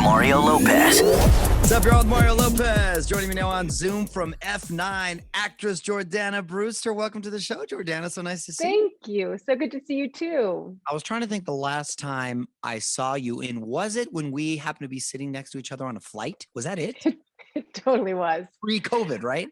Mario Lopez. What's up, y'all? Mario Lopez. Joining me now on Zoom from F9, actress Jordana Brewster. Welcome to the show, Jordana. So nice to see you. Thank you. So good to see you too. I was trying to think the last time I saw you was it when we happened to be sitting next to each other on a flight? Was that it? It totally was. Pre-COVID, right?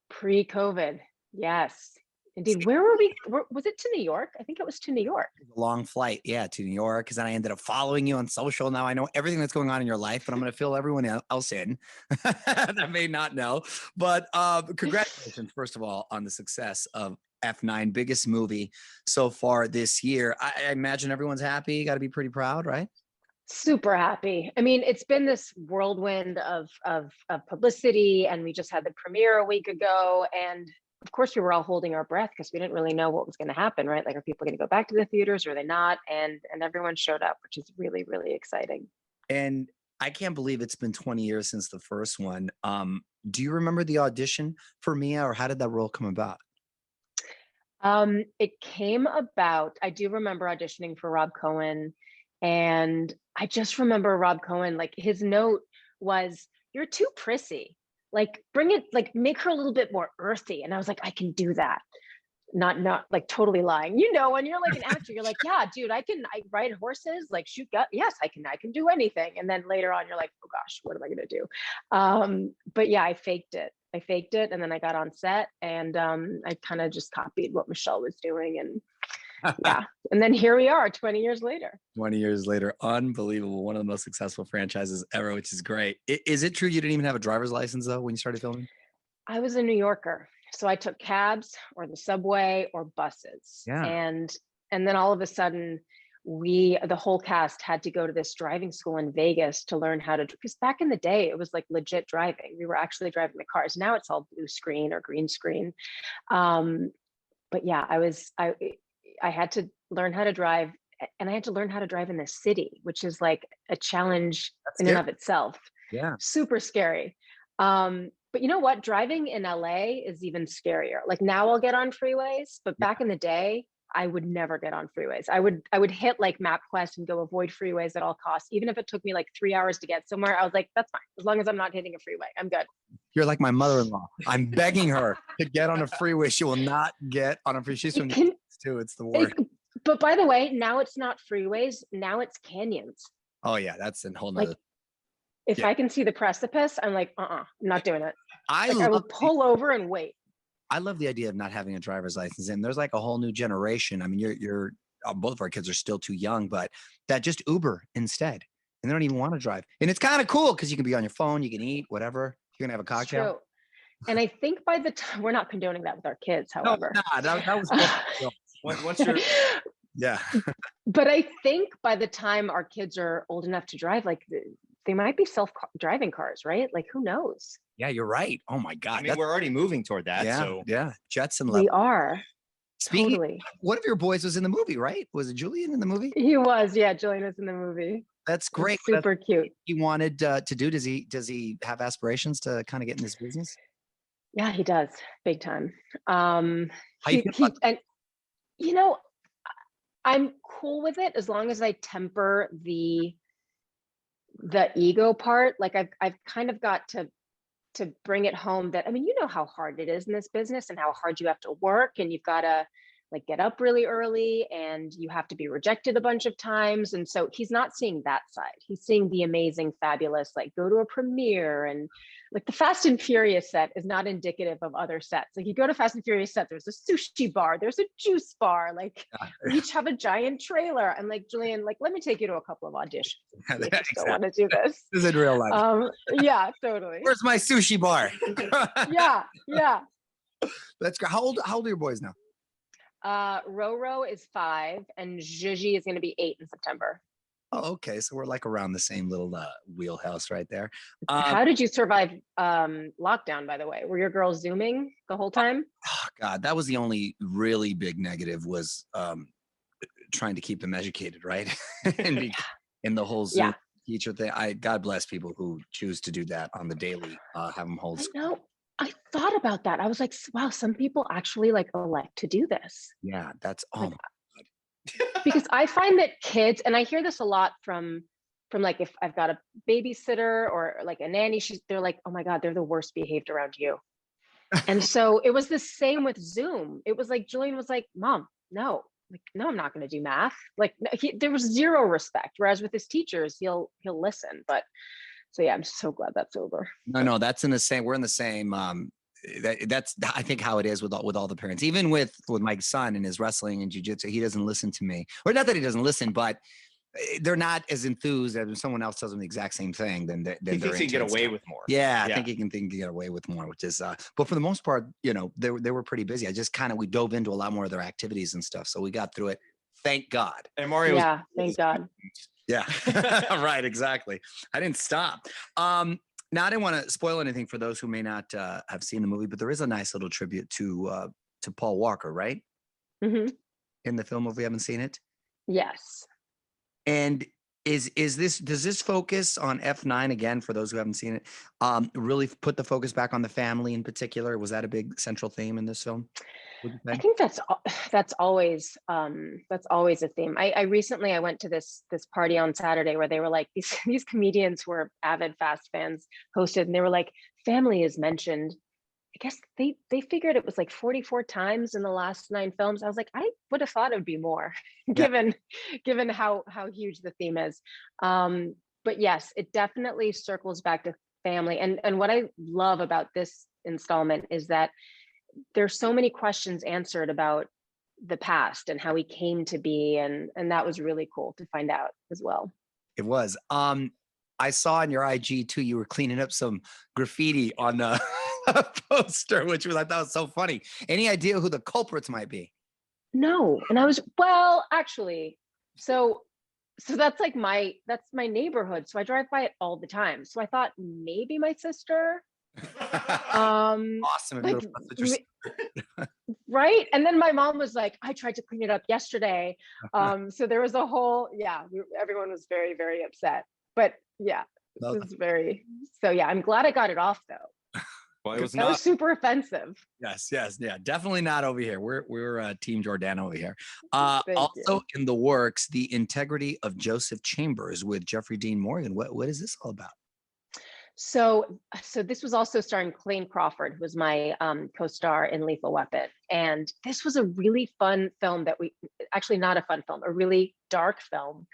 Pre-COVID. Yes, indeed. Where were we? Was it to New York? I think it was to New York. A long flight, yeah, to New York. Because then I ended up following you on social. Now I know everything that's going on in your life, but I'm going to fill everyone else in that may not know. But congratulations, first of all, on the success of F9, biggest movie so far this year. I imagine everyone's happy. You got to be pretty proud, right? Super happy. I mean, it's been this whirlwind of publicity, and we just had the premiere a week ago, and of course we were all holding our breath because we didn't really know what was going to happen, right? Like, are people going to go back to the theaters or are they not? And everyone showed up, which is really, really exciting. And I can't believe it's been 20 years since the first one. Do you remember the audition for Mia, or how did that role come about? It came about, I do remember auditioning for Rob Cohen, and I just remember Rob Cohen, like, his note was, "You're too prissy. Like, bring it, like, make her a little bit more earthy." And I was like, I can do that. Not like totally lying. You know, when you're like an actor, you're like, yeah, dude, I ride horses, like shoot gun. Yes, I can do anything. And then later on, you're like, oh gosh, what am I gonna do? But yeah, I faked it. And then I got on set, and I kind of just copied what Michelle was doing, and yeah. And then here we are 20 years later. 20 years later, unbelievable. One of the most successful franchises ever, which is great. Is it true you didn't even have a driver's license though when you started filming? I was a New Yorker, so I took cabs or the subway or buses. Yeah. And then all of a sudden, the whole cast had to go to this driving school in Vegas to learn how to, because back in the day, it was like legit driving. We were actually driving the cars. Now it's all blue screen or green screen. But yeah, I had to learn how to drive, and I had to learn how to drive in the city, which is like a challenge in and of itself. Yeah. Super scary. But you know what? Driving in LA is even scarier. Like, now I'll get on freeways, but back in the day, I would never get on freeways. I would hit like MapQuest and go avoid freeways at all costs. Even if it took me like 3 hours to get somewhere, I was like, that's fine. As long as I'm not hitting a freeway, I'm good. You're like my mother-in-law. I'm begging her to get on a freeway. She will not get on a freeway. She's from the States too. It's the worst. But by the way, now it's not freeways. Now it's canyons. Oh yeah, that's a whole nother. Like, if I can see the precipice, I'm like, I'm not doing it. I will pull over and wait. I love the idea of not having a driver's license. And there's like a whole new generation. I mean, you're both of our kids are still too young, but that just Uber instead. And they don't even want to drive. And it's kind of cool because you can be on your phone, you can eat, whatever. You're going to have a cocktail. True. And I think by the time, we're not condoning that with our kids, however. No, that was once you're, yeah. But I think by the time our kids are old enough to drive, like, they might be self-driving cars, right? Like, who knows? Yeah, you're right. Oh my God. I mean, we're already moving toward that. Yeah, So yeah. Jetson level. We are. Speaking, totally. One of your boys was in the movie, right? Was it Julian in the movie? He was. Yeah, Julian was in the movie. That's great. Super cute. He wanted to do. Does he have aspirations to kind of get in this business? Yeah, he does, big time. And you know, I'm cool with it as long as I temper the ego part. Like, I've kind of got to bring it home that, I mean, you know how hard it is in this business and how hard you have to work, and you've got to like get up really early, and you have to be rejected a bunch of times. And so he's not seeing that side. He's seeing the amazing, fabulous, like, go to a premiere, and like the Fast and Furious set is not indicative of other sets. Like, you go to Fast and Furious set, there's a sushi bar, there's a juice bar, like we each have a giant trailer. I'm like, Julian, like, let me take you to a couple of auditions. I just don't want to do this. This is in real life. Yeah, totally. Where's my sushi bar? Yeah. That's great. How old are your boys now? Roro is 5, and Gigi is going to be 8 in September. Oh, okay. So we're like around the same little wheelhouse right there. How did you survive lockdown, by the way? Were your girls Zooming the whole time? Oh, God, that was the only really big negative, was trying to keep them educated, right? and the whole Zoom teacher thing. God bless people who choose to do that on the daily, have them hold school. I know. I thought about that. I was like, wow, some people actually like elect to do this. Yeah, that's because I find that kids, and I hear this a lot from from like if I've got a babysitter or like a nanny, they're like, oh my God, they're the worst behaved around you. And so it was the same with Zoom. It was like Julian was like, Mom, no, like, no, I'm not going to do math. Like there was zero respect. Whereas with his teachers, he'll listen. But so yeah, I'm so glad that's over. No, that's in the same. We're in the same. That's I think how it is with all the parents. Even with my son and his wrestling and jujitsu, he doesn't listen to me. Or not that he doesn't listen, but they're not as enthused as if someone else tells them the exact same thing. Then he thinks he can get away with more. Yeah, I think he can get away with more, which is. But for the most part, you know, they were pretty busy. I just we dove into a lot more of their activities and stuff, so we got through it. Thank God. And Mario, yeah, thank God. Yeah, right, exactly. I didn't stop. Now I didn't want to spoil anything for those who may not have seen the movie, but there is a nice little tribute to Paul Walker, right? Mm-hmm. In the film, if we haven't seen it. Yes. And does this focus on F9 again for those who haven't seen it? Really put the focus back on the family in particular? Was that a big central theme in this film? I think that's always a theme. I recently went to this party on Saturday where they were like these comedians who are avid Fast fans hosted, and they were like, family is mentioned. I guess they figured it was like 44 times in the last 9 films. I was like, I would have thought it would be more, given how huge the theme is. But yes, it definitely circles back to family. And what I love about this installment is that there's so many questions answered about the past and how he came to be, and that was really cool to find out as well. It was. I saw on your IG too, you were cleaning up some graffiti on the poster, which I thought was so funny. Any idea who the culprits might be? No, and actually, so that's like my neighborhood, so I drive by it all the time. So I thought maybe my sister. Awesome. Like, right? And then my mom was like, I tried to clean it up yesterday. So there was a whole, everyone was very, very upset. But yeah, it was I'm glad I got it off though. Well, it was that was super offensive. Yes, yeah, definitely not over here. We're Team Jordana over here. Also in the works, The Integrity of Joseph Chambers with Jeffrey Dean Morgan. What is this all about? So this was also starring Clayne Crawford, who was my co-star in Lethal Weapon. And this was a really fun film actually not a fun film, a really dark film.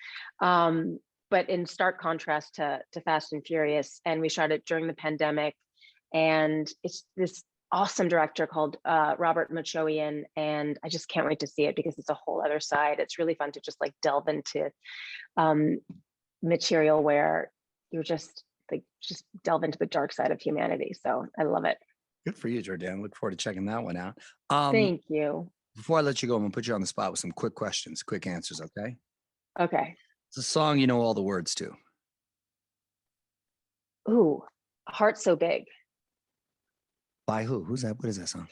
But in stark contrast to Fast and Furious. And we shot it during the pandemic. And it's this awesome director called Robert Machoian. And I just can't wait to see it because it's a whole other side. It's really fun to just like delve into material where you're just delve into the dark side of humanity. So I love it. Good for you, Jordana. Look forward to checking that one out. Thank you. Before I let you go, I'm gonna put you on the spot with some quick questions, quick answers, okay? Okay. It's a song you know all the words to. Ooh, Heart So Big. By who? Who's that? What is that song?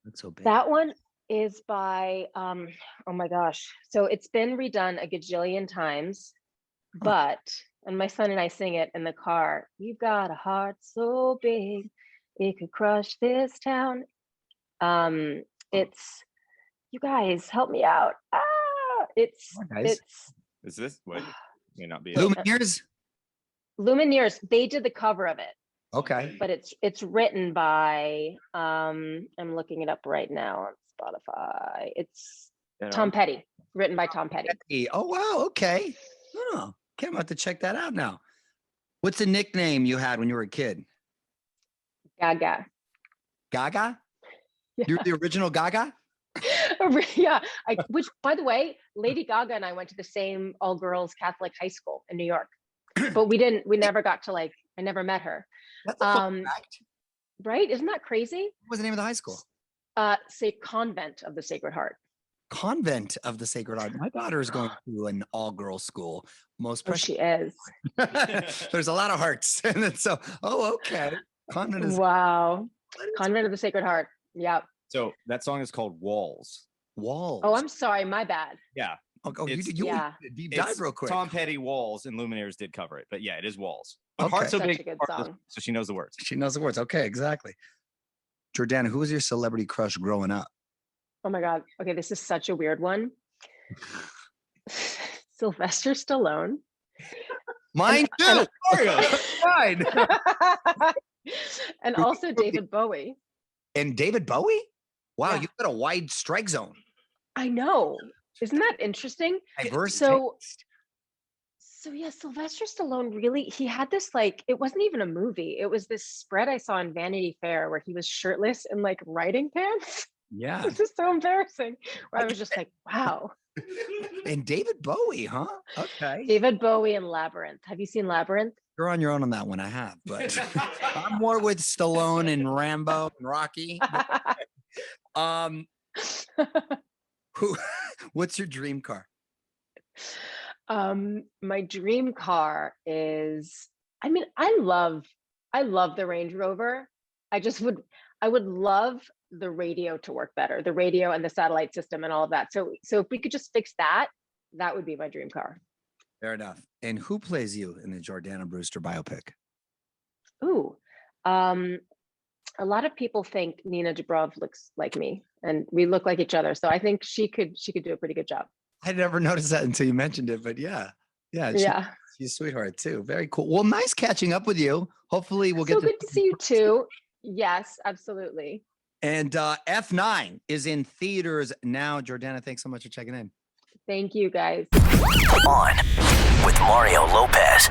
That's so big. That one is by, oh my gosh. So it's been redone a gajillion times, but, and my son and I sing it in the car. You've got a heart so big, it could crush this town. It's, you guys help me out. It's is this what may not be Lumineers? Lumineers, they did the cover of it. Okay. But it's written by I'm looking it up right now on Spotify. It's Tom Petty, written by Tom Petty. Oh wow, okay. Oh, okay, I'm about to check that out now. What's the nickname you had when you were a kid? Gaga. Gaga? Yeah. You're the original Gaga? Yeah. Which, by the way, Lady Gaga and I went to the same all-girls Catholic high school in New York. But we never got to I never met her. That's a fun fact. Right? Isn't that crazy? What was the name of the high school? Say Convent of the Sacred Heart. Convent of the Sacred Heart. My daughter is going to an all-girls school. Most precious. She is. There's a lot of hearts. And then okay. Convent is Convent of the Sacred Heart. Yeah. So that song is called Walls. Walls. Oh, I'm sorry. My bad. Yeah. You deep dive real quick. Tom Petty, Walls, and Lumineers did cover it, but yeah, it is Walls. But Okay. Heart So Such Big, a good song. so she knows the words. She knows the words. Okay, exactly. Jordana, who was your celebrity crush growing up? Oh my God. Okay, this is such a weird one. Sylvester Stallone. Mine too. Mario, fine. And also David Bowie. And David Bowie? Wow, Yeah. you've got a wide strike zone. I know. Isn't that interesting? Diverse So, taste. so yeah, Sylvester Stallone really, he had this like, it wasn't even a movie. It was this spread I saw in Vanity Fair where he was shirtless in like riding pants. Yeah. It's just so embarrassing. Where I was just like, wow. And David Bowie, huh? Okay. David Bowie and Labyrinth. Have you seen Labyrinth? You're on your own on that one. I have, but I'm more with Stallone and Rambo and Rocky. Who? What's your dream car? My dream car is, I mean, I love the Range Rover. I would love the radio to work better, the radio and the satellite system and all of that. So if we could just fix that, that would be my dream car. Fair enough. And who plays you in the Jordana Brewster biopic? Ooh, a lot of people think Nina Jabrov looks like me, and we look like each other. So I think she could do a pretty good job. I never noticed that until you mentioned it, but yeah. Yeah. She's a sweetheart too. Very cool. Well, nice catching up with you. Hopefully we'll get So good to see you too. Yes, absolutely. And F9 is in theaters now. Jordana, thanks so much for checking in. Thank you, guys. On with Mario Lopez.